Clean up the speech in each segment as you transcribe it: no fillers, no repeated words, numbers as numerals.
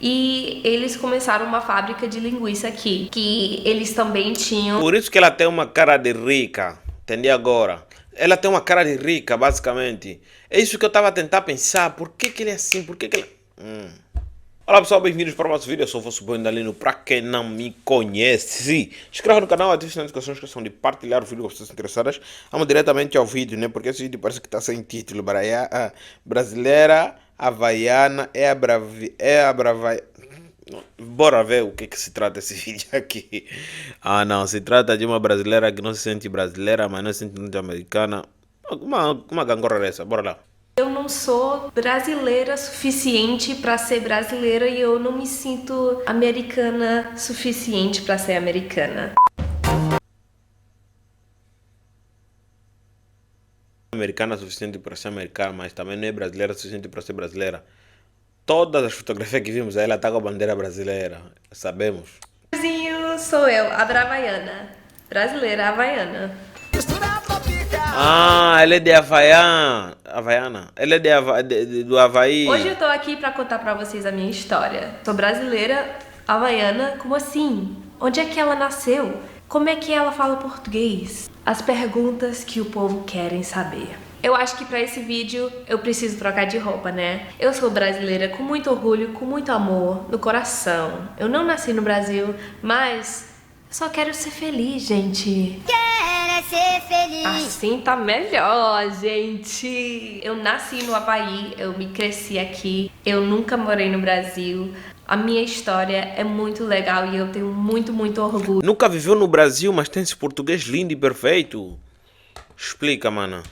e eles começaram uma fábrica de linguiça aqui, que eles também tinham. Por isso que ela tem uma cara de rica, entendi agora. Ela tem uma cara de rica, basicamente. É isso que eu estava a tentar pensar. Por que que ele é assim? Por que que ele... Olá pessoal, bem-vindos para o nosso vídeo. Eu sou o vosso Boindalino. Para quem não me conhece, inscreva no canal, ative as notificações, esqueçam de partilhar o vídeo com pessoas interessadas. Vamos diretamente ao vídeo, né? Porque esse vídeo parece que está sem título. Brasileira, havaiana, Bora ver o que se trata esse vídeo aqui. Ah não, se trata de uma brasileira que não se sente brasileira, mas não se sente muito americana. Uma gangorra dessa, bora lá. Eu não sou brasileira suficiente para ser brasileira e eu não me sinto americana suficiente para ser americana. Americana suficiente para ser americana, mas também não é brasileira suficiente para ser brasileira. Todas as fotografias que vimos aí, ela tá com a bandeira brasileira, sabemos. Brasil sou eu, a Havaiana. Brasileira havaiana. Ah, ela é de Havaiana. Ela é do Havaí. Hoje eu tô aqui pra contar pra vocês a minha história. Sou brasileira, havaiana, como assim? Onde é que ela nasceu? Como é que ela fala português? As perguntas que o povo querem saber. Eu acho que pra esse vídeo eu preciso trocar de roupa, né? Eu sou brasileira com muito orgulho, com muito amor no coração. Eu não nasci no Brasil, mas eu só quero ser feliz, gente. Ser feliz. Assim tá melhor, gente. Eu nasci no Havaí, eu me cresci aqui, eu nunca morei no Brasil. A minha história é muito legal e eu tenho muito orgulho. Nunca viveu no Brasil, mas tem esse português lindo e perfeito. Explica, mana.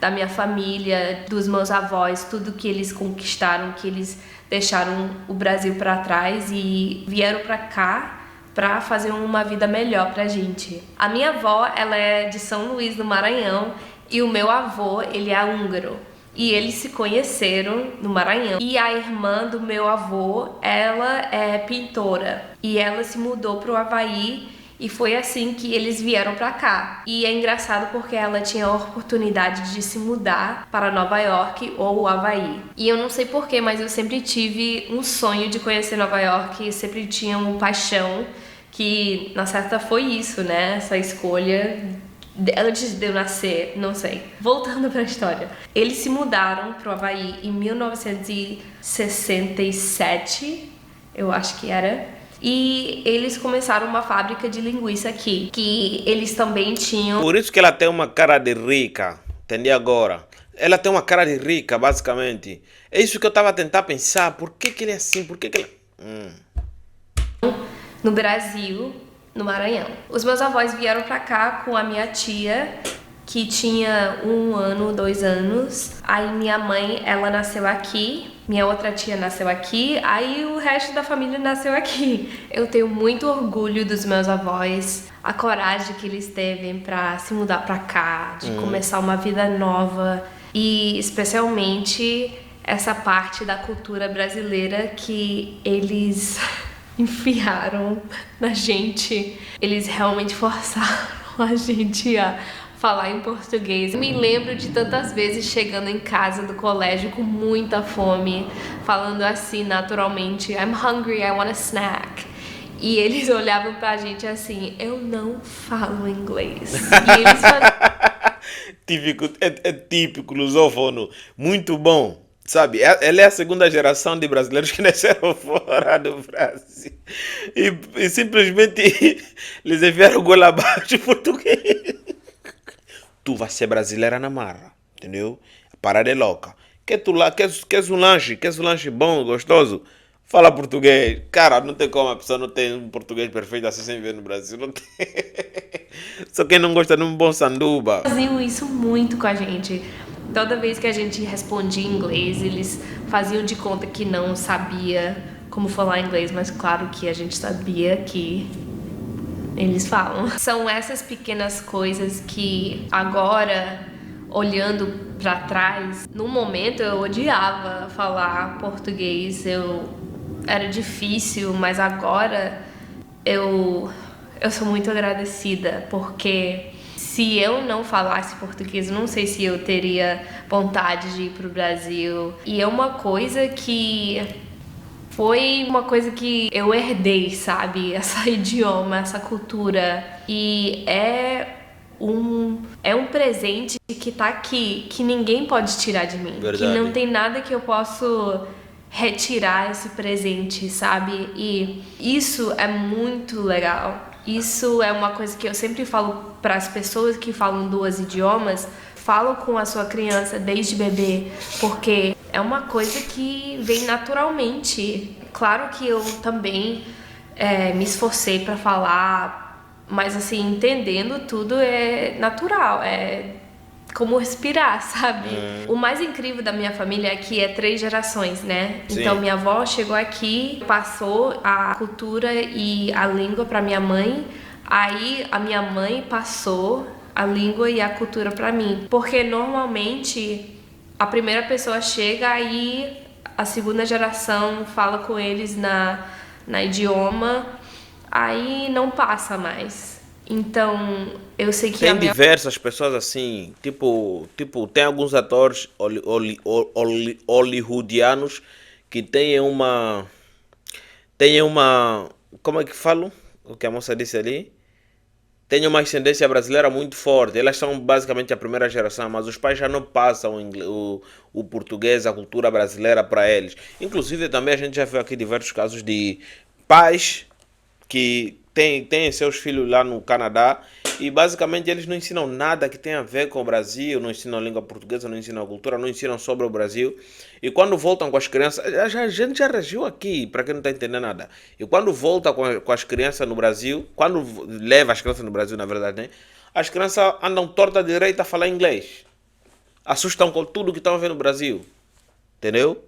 Da minha família, dos meus avós, tudo que eles conquistaram, que eles deixaram o Brasil pra trás e vieram pra cá pra fazer uma vida melhor pra gente. A minha avó, ela é de São Luís, no Maranhão, e o meu avô, ele é húngaro. E eles se conheceram no Maranhão. E a irmã do meu avô, ela é pintora. E ela se mudou pro Havaí e foi assim que eles vieram pra cá. E é engraçado porque ela tinha a oportunidade de se mudar para Nova York ou o Havaí. E eu não sei porquê, mas eu sempre tive um sonho de conhecer Nova York. Eu sempre tinha uma paixão que, na certa, foi isso, né? Essa escolha antes de eu nascer, não sei. Voltando pra história. Eles se mudaram pro Havaí em 1967, eu acho que era. E eles começaram uma fábrica de linguiça aqui, que eles também tinham. Por isso que ela tem uma cara de rica, entendi agora. Ela tem uma cara de rica, basicamente. É isso que eu estava a tentar pensar. Por que que ele é assim? Por que que ele... No Brasil, no Maranhão. Os meus avós vieram pra cá com a minha tia, que tinha 1 ano, 2 anos. Aí minha mãe, ela nasceu aqui. Minha outra tia nasceu aqui, aí o resto da família nasceu aqui. Eu tenho muito orgulho dos meus avós, a coragem que eles teve pra se mudar pra cá, de começar uma vida nova. E especialmente essa parte da cultura brasileira que eles enfiaram na gente. Eles realmente forçaram a gente a falar em português. Eu me lembro de tantas vezes chegando em casa do colégio com muita fome, falando assim naturalmente, I'm hungry, I want a snack. E eles olhavam pra gente assim, eu não falo inglês. E eles Típico, é típico lusófono, muito bom. Sabe, ela é a segunda geração de brasileiros que nasceram fora do Brasil. E simplesmente eles enviaram goela abaixo português. Tu vai ser brasileira na marra, entendeu? A parada é louca. Queres um lanche? Queres um lanche bom, gostoso? Fala português. Cara, não tem como, a pessoa não tem um português perfeito assim sem ver no Brasil. Não tem. Só quem não gosta de um bom sanduba. faziam isso muito com a gente. Toda vez que a gente respondia em inglês, eles faziam de conta que não sabia como falar inglês, mas claro que a gente sabia que eles falam. São essas pequenas coisas que agora, olhando pra trás, no momento eu odiava falar português, era difícil, mas agora eu sou muito agradecida, porque se eu não falasse português, eu não sei se eu teria vontade de ir pro Brasil. E é uma coisa que foi uma coisa que eu herdei, sabe? Essa idioma, essa cultura. E é um presente que tá aqui, que ninguém pode tirar de mim. Verdade. Que não tem nada que eu possa retirar esse presente, sabe? E isso é muito legal. Isso é uma coisa que eu sempre falo para as pessoas que falam 2 idiomas. Falo com a sua criança desde bebê, porque é uma coisa que vem naturalmente. Claro que eu também me esforcei para falar, mas assim, entendendo tudo é natural, é como respirar, sabe? O mais incrível da minha família é que é 3 gerações, né? Sim. Então minha avó chegou aqui, passou a cultura e a língua para minha mãe, aí a minha mãe passou a língua e a cultura para mim, porque normalmente a primeira pessoa chega, aí a segunda geração fala com eles na idioma, aí não passa mais. Então eu sei que Tem a minha diversas pessoas assim, tem alguns atores hollywoodianos que têm uma, como é que falo? O que a moça disse ali? Tem uma ascendência brasileira muito forte. Elas são basicamente a primeira geração, mas os pais já não passam o português, a cultura brasileira para eles. Inclusive, também a gente já viu aqui diversos casos de pais que têm seus filhos lá no Canadá e basicamente eles não ensinam nada que tenha a ver com o Brasil, não ensinam a língua portuguesa, não ensinam a cultura, não ensinam sobre o Brasil. E quando voltam com as crianças, a gente já reagiu aqui, para quem não está entendendo nada. E quando volta com as crianças no Brasil, quando leva as crianças no Brasil, na verdade, né? As crianças andam torta à direita a falar inglês. Assustam com tudo que estão vendo no Brasil. Entendeu?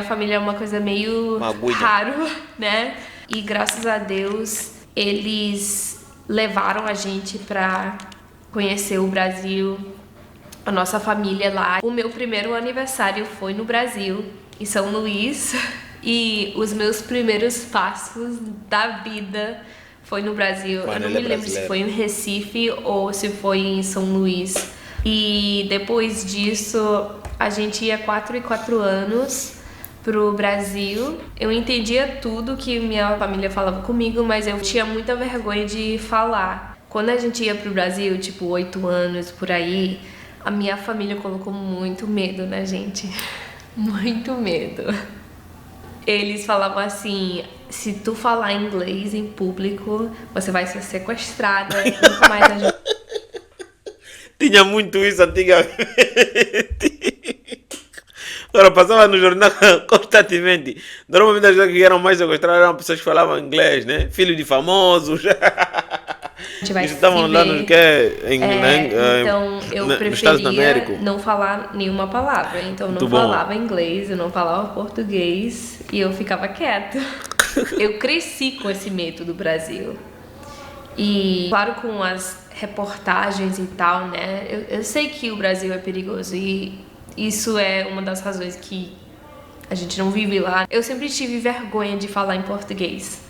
família é uma coisa meio Uma agulha. raro, né? E graças a Deus eles levaram a gente pra conhecer o Brasil, a nossa família lá. O meu primeiro aniversário foi no Brasil, em São Luís, e os meus primeiros passos da vida foi no Brasil. Mano, Eu não ele é me lembro se brasileiro. foi em Recife ou se foi em São Luís. E depois disso, a gente ia 4 em 4 anos pro Brasil. Eu entendia tudo que minha família falava comigo, mas eu tinha muita vergonha de falar. Quando a gente ia pro Brasil, tipo 8 anos por aí, a minha família colocou muito medo na gente. Muito medo. Eles falavam assim: se tu falar inglês em público, você vai ser sequestrada, nunca mais a gente. Tinha muito isso antigamente. Agora passava no jornal constantemente. Normalmente as pessoas que eram mais sequestradas eram pessoas que falavam inglês, né? Filho de famosos. Vai Isso estavam se lá ver. no que Então eu nos Estados preferia América. não falar nenhuma palavra. Então eu Muito não bom. falava inglês, eu não falava português e eu ficava quieta. Eu cresci com esse medo do Brasil. E claro, com as reportagens e tal, né? Eu sei que o Brasil é perigoso e isso é uma das razões que a gente não vive lá. Eu sempre tive vergonha de falar em português.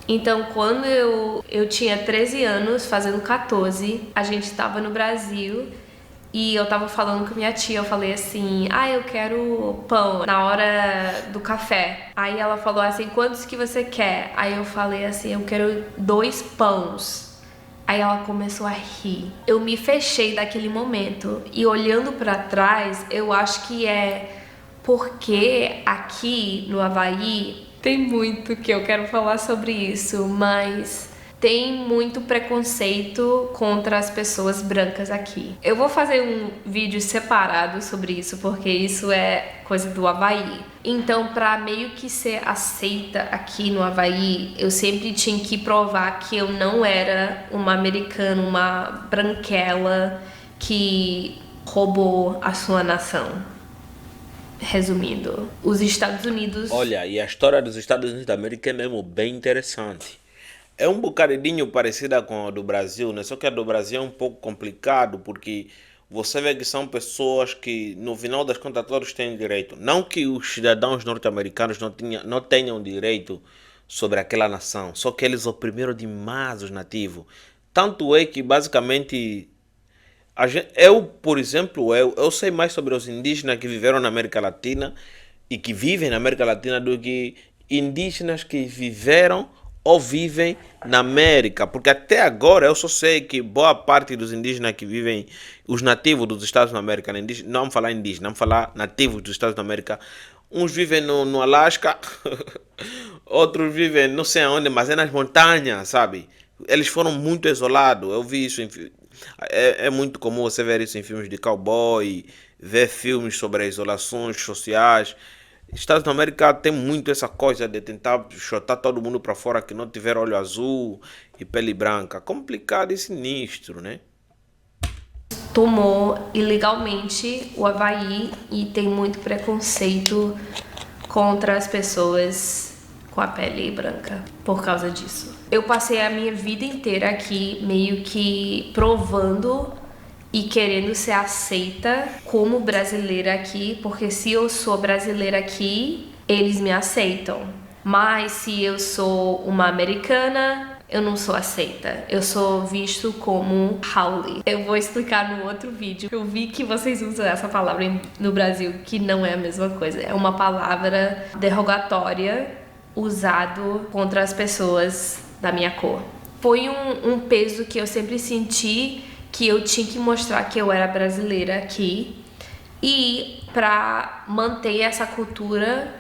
Então, quando eu tinha 13 anos, fazendo 14, a gente estava no Brasil e eu tava falando com minha tia, eu falei assim: eu quero pão na hora do café. Aí ela falou assim: quantos que você quer? Aí eu falei assim: eu quero 2 pães. Aí ela começou a rir. Eu me fechei daquele momento e olhando pra trás, eu acho que é porque aqui no Havaí tem muito que eu quero falar sobre isso, mas tem muito preconceito contra as pessoas brancas aqui. Eu vou fazer um vídeo separado sobre isso, porque isso é coisa do Havaí. Então, pra meio que ser aceita aqui no Havaí, eu sempre tinha que provar que eu não era uma americana, uma branquela que roubou a sua nação. Resumindo, os Estados Unidos... Olha, e a história dos Estados Unidos da América é mesmo bem interessante. É um bocadinho parecida com a do Brasil, né? Só que a do Brasil é um pouco complicado, porque você vê que são pessoas que, no final das contas, todos têm direito. Não que os cidadãos norte-americanos não tenham direito sobre aquela nação, só que eles oprimiram demais os nativos. Tanto é que, basicamente, por exemplo, eu sei mais sobre os indígenas que viveram na América Latina e que vivem na América Latina do que indígenas que viveram ou vivem na América. Porque até agora eu só sei que boa parte dos indígenas que vivem, os nativos dos Estados da América, né, não vamos falar indígenas, vamos falar nativos dos Estados da América, uns vivem no Alasca, outros vivem não sei aonde, mas é nas montanhas, sabe? Eles foram muito isolados. Eu vi isso é muito comum você ver isso em filmes de cowboy, ver filmes sobre as isolações sociais. Estados da América tem muito essa coisa de tentar chutar todo mundo para fora que não tiver olho azul e pele branca. Complicado e sinistro, né? Tomou ilegalmente o Havaí e tem muito preconceito contra as pessoas com a pele branca por causa disso. Eu passei a minha vida inteira aqui meio que provando e querendo ser aceita como brasileira aqui, porque se eu sou brasileira aqui, eles me aceitam. Mas se eu sou uma americana, eu não sou aceita. Eu sou visto como haole. Eu vou explicar no outro vídeo. Eu vi que vocês usam essa palavra no Brasil, que não é a mesma coisa. É uma palavra derrogatória usado contra as pessoas da minha cor. Foi um peso que eu sempre senti, que eu tinha que mostrar que eu era brasileira aqui. E para manter essa cultura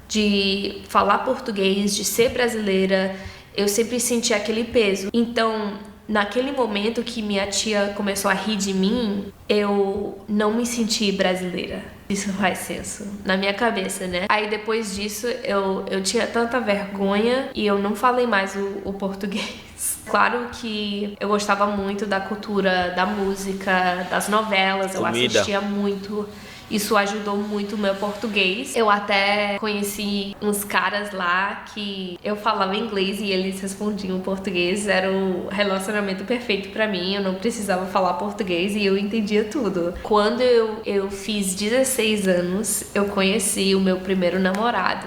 de falar português, de ser brasileira, eu sempre senti aquele peso. Então, naquele momento que minha tia começou a rir de mim, eu não me senti brasileira. Isso faz senso na minha cabeça, né? Aí depois disso, eu tinha tanta vergonha e eu não falei mais o português. Claro que eu gostava muito da cultura, da música, das novelas, eu assistia muito. Isso ajudou muito o meu português. Eu até conheci uns caras lá que eu falava inglês e eles respondiam português. Era o relacionamento perfeito pra mim. Eu não precisava falar português e eu entendia tudo. Quando eu fiz 16 anos, eu conheci o meu primeiro namorado.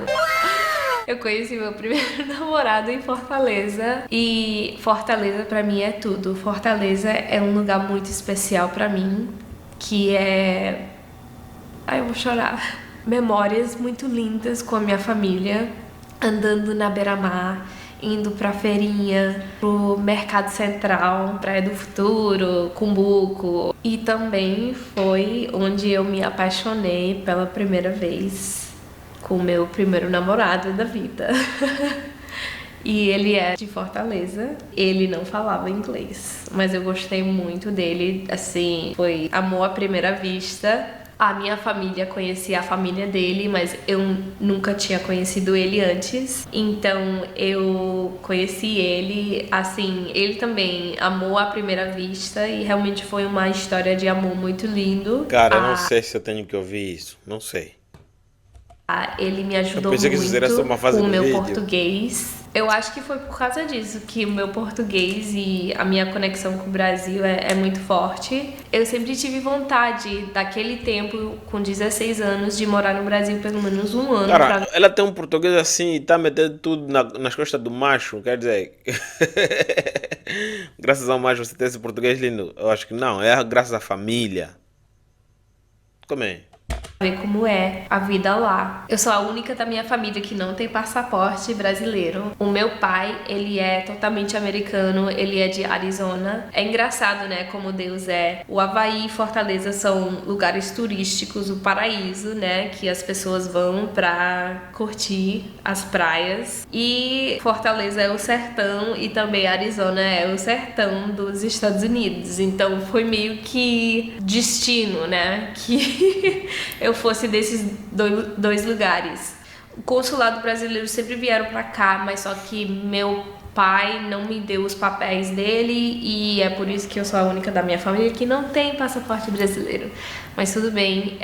Eu conheci meu primeiro namorado em Fortaleza. E Fortaleza pra mim é tudo. Fortaleza é um lugar muito especial pra mim, que é... Ai, eu vou chorar. Memórias muito lindas com a minha família, andando na beira-mar, indo pra feirinha, pro Mercado Central, Praia do Futuro, Cumbuco. E também foi onde eu me apaixonei pela primeira vez com o meu primeiro namorado da vida. E ele é de Fortaleza. Ele não falava inglês, mas eu gostei muito dele, assim, foi amor à primeira vista. A minha família conhecia a família dele, mas eu nunca tinha conhecido ele antes. Então eu conheci ele, assim, ele também amou à primeira vista e realmente foi uma história de amor muito lindo. Cara, eu não sei se eu tenho que ouvir isso, não sei. Ele me ajudou pensei que muito isso era só uma fase com o do meu vídeo. português. Eu acho que foi por causa disso que o meu português e a minha conexão com o Brasil é muito forte. Eu sempre tive vontade, daquele tempo, com 16 anos, de morar no Brasil pelo menos um ano. Cara, ela tem um português assim e tá metendo tudo nas costas do macho, quer dizer... Graças ao macho você tem esse português lindo. Eu acho que não, é graças à família. Como é? Ver como é a vida lá. Eu sou a única da minha família que não tem passaporte brasileiro. O meu pai, ele é totalmente americano, ele é de Arizona. É engraçado, né, como Deus é. O Havaí e Fortaleza são lugares turísticos, o paraíso, né, que as pessoas vão pra curtir as praias. E Fortaleza é o sertão e também Arizona é o sertão dos Estados Unidos. Então foi meio que destino, né, que eu fosse desses dois lugares. O consulado brasileiro sempre vieram pra cá, mas só que meu pai não me deu os papéis dele e é por isso que eu sou a única da minha família que não tem passaporte brasileiro. Mas tudo bem,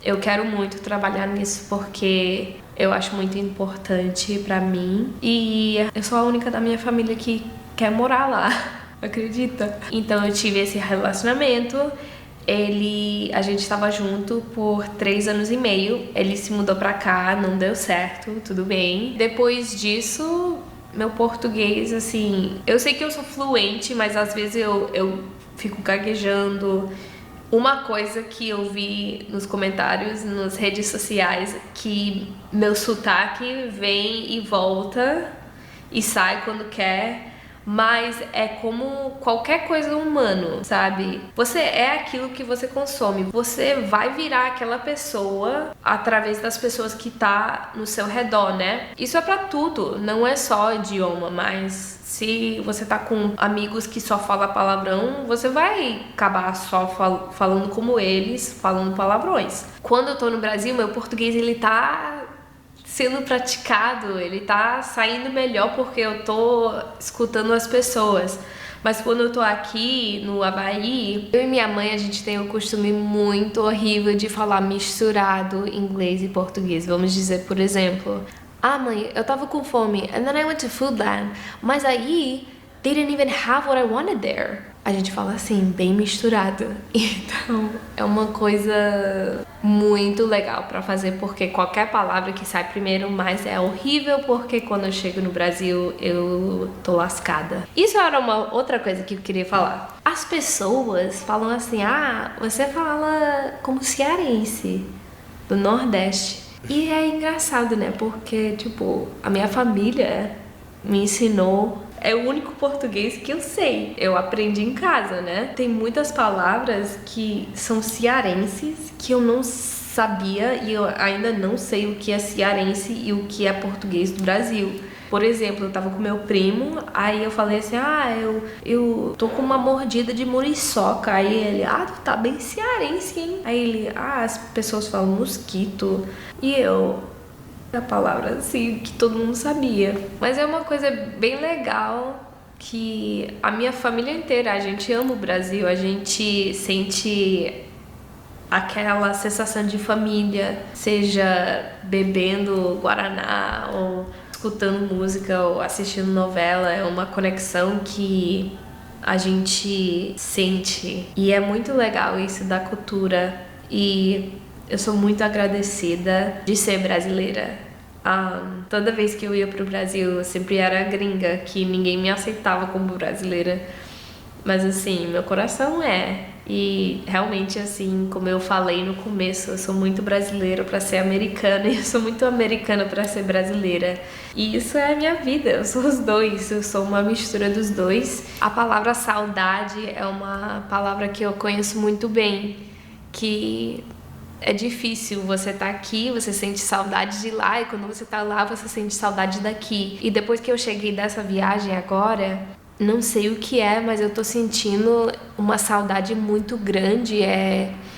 eu quero muito trabalhar nisso porque eu acho muito importante pra mim e eu sou a única da minha família que quer morar lá, acredita? Então eu tive esse relacionamento. A gente estava junto por 3 anos e meio. Ele se mudou pra cá, não deu certo, tudo bem. Depois disso, meu português, assim... Eu sei que eu sou fluente, mas às vezes eu fico gaguejando. Uma coisa que eu vi nos comentários, nas redes sociais, que meu sotaque vem e volta e sai quando quer, mas é como qualquer coisa humano, sabe? Você é aquilo que você consome. Você vai virar aquela pessoa através das pessoas que tá no seu redor, né? Isso é pra tudo, não é só idioma, mas se você tá com amigos que só falam palavrão, você vai acabar só falando como eles, falando palavrões. Quando eu tô no Brasil, meu português ele tá sendo praticado, ele tá saindo melhor porque eu tô escutando as pessoas. Mas quando eu tô aqui no Havaí, eu e minha mãe, a gente tem o costume muito horrível de falar misturado inglês e português. Vamos dizer, por exemplo, mãe, eu tava com fome, and then I went to Foodland, mas aí they didn't even have what I wanted there. A gente fala assim, bem misturado. Então, é uma coisa muito legal pra fazer, porque qualquer palavra que sai primeiro, mas é horrível, porque quando eu chego no Brasil, eu tô lascada. Isso era uma outra coisa que eu queria falar. As pessoas falam assim, você fala como cearense, do Nordeste. E é engraçado, né? Porque, tipo, a minha família me ensinou. É o único português que eu sei. Eu aprendi em casa, né? Tem muitas palavras que são cearenses que eu não sabia e eu ainda não sei o que é cearense e o que é português do Brasil. Por exemplo, eu tava com meu primo, aí eu falei assim, eu tô com uma mordida de muriçoca. Aí ele, tu tá bem cearense, hein? Aí ele, as pessoas falam mosquito. E eu, a palavra assim, que todo mundo sabia. Mas é uma coisa bem legal que a minha família inteira, a gente ama o Brasil, a gente sente aquela sensação de família, seja bebendo guaraná ou escutando música ou assistindo novela. É uma conexão que a gente sente e é muito legal isso da cultura e eu sou muito agradecida de ser brasileira. Toda vez que eu ia pro Brasil, eu sempre era gringa, que ninguém me aceitava como brasileira. Mas assim, meu coração é. E realmente, assim, como eu falei no começo, eu sou muito brasileira pra ser americana e eu sou muito americana pra ser brasileira. E isso é a minha vida, eu sou os dois, eu sou uma mistura dos dois. A palavra saudade é uma palavra que eu conheço muito bem, que é difícil, você tá aqui, você sente saudade de lá, e quando você tá lá, você sente saudade daqui. E depois que eu cheguei dessa viagem agora, não sei o que é, mas eu tô sentindo uma saudade muito grande.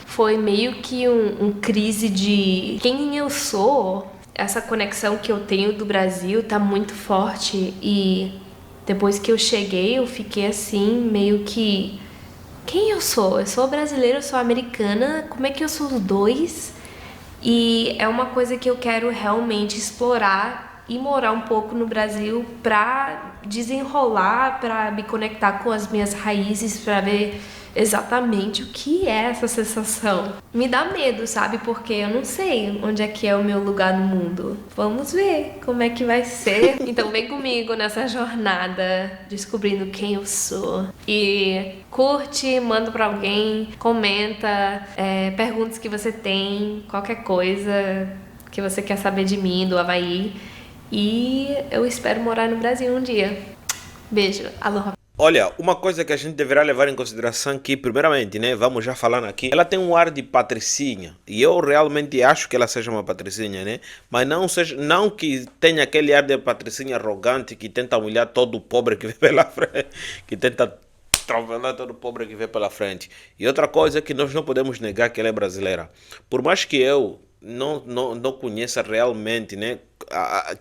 Foi meio que um crise de quem eu sou. Essa conexão que eu tenho do Brasil tá muito forte. E depois que eu cheguei, eu fiquei assim, meio que... Quem eu sou? Eu sou brasileira, eu sou americana, como é que eu sou os dois? E é uma coisa que eu quero realmente explorar e morar um pouco no Brasil pra desenrolar, pra me conectar com as minhas raízes, pra ver exatamente o que é essa sensação. Me dá medo, sabe? Porque eu não sei onde é que é o meu lugar no mundo. Vamos ver como é que vai ser. Então vem comigo nessa jornada, descobrindo quem eu sou. E curte, manda pra alguém, comenta, perguntas que você tem, qualquer coisa que você quer saber de mim, do Havaí. E eu espero morar no Brasil um dia. Beijo, aloha. Olha, uma coisa que a gente deverá levar em consideração que, primeiramente, né, vamos já falando aqui, ela tem um ar de patricinha, e eu realmente acho que ela seja uma patricinha, né, mas não que tenha aquele ar de patricinha arrogante que tenta humilhar todo o pobre que vem pela frente, que tenta atropelando todo pobre que vem pela frente. E outra coisa é que nós não podemos negar que ela é brasileira. Por mais que eu não conheça realmente, né,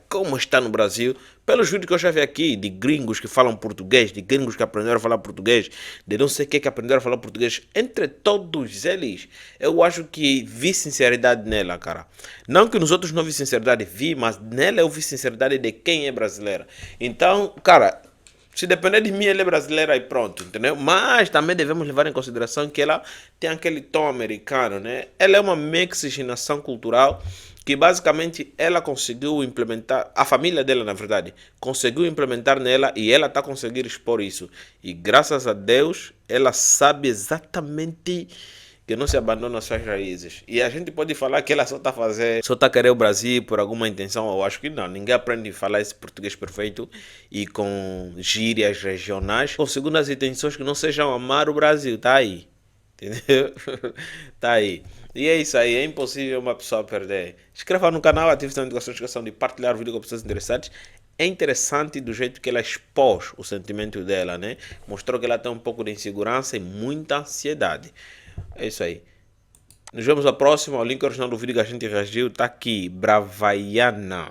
como está no Brasil, pelos vídeos que eu já vi aqui, de gringos que falam português, de gringos que aprenderam a falar português, de não sei o que aprenderam a falar português, entre todos eles, eu acho que vi sinceridade nela, cara. Não que nos outros não vi sinceridade, mas nela eu vi sinceridade de quem é brasileira. Então, cara, se depender de mim, ela é brasileira e pronto, entendeu? Mas também devemos levar em consideração que ela tem aquele tom americano, né? Ela é uma miscigenação cultural que basicamente ela conseguiu implementar, a família dela, na verdade, conseguiu implementar nela e ela está conseguindo expor isso. E graças a Deus, ela sabe exatamente que não se abandona às suas raízes. E a gente pode falar que ela só está a querer o Brasil por alguma intenção. Eu acho que não. Ninguém aprende a falar esse português perfeito e com gírias regionais com segundas intenções que não sejam amar o Brasil. Tá aí. Entendeu? Tá aí. E é isso aí, é impossível uma pessoa perder. Inscreva no canal, ative a notificação de partilhar o vídeo com pessoas interessadas. É interessante do jeito que ela expôs o sentimento dela, né? Mostrou que ela tem um pouco de insegurança e muita ansiedade. É isso aí. Nos vemos na próxima. O link original do vídeo que a gente reagiu tá aqui. Bravaiana.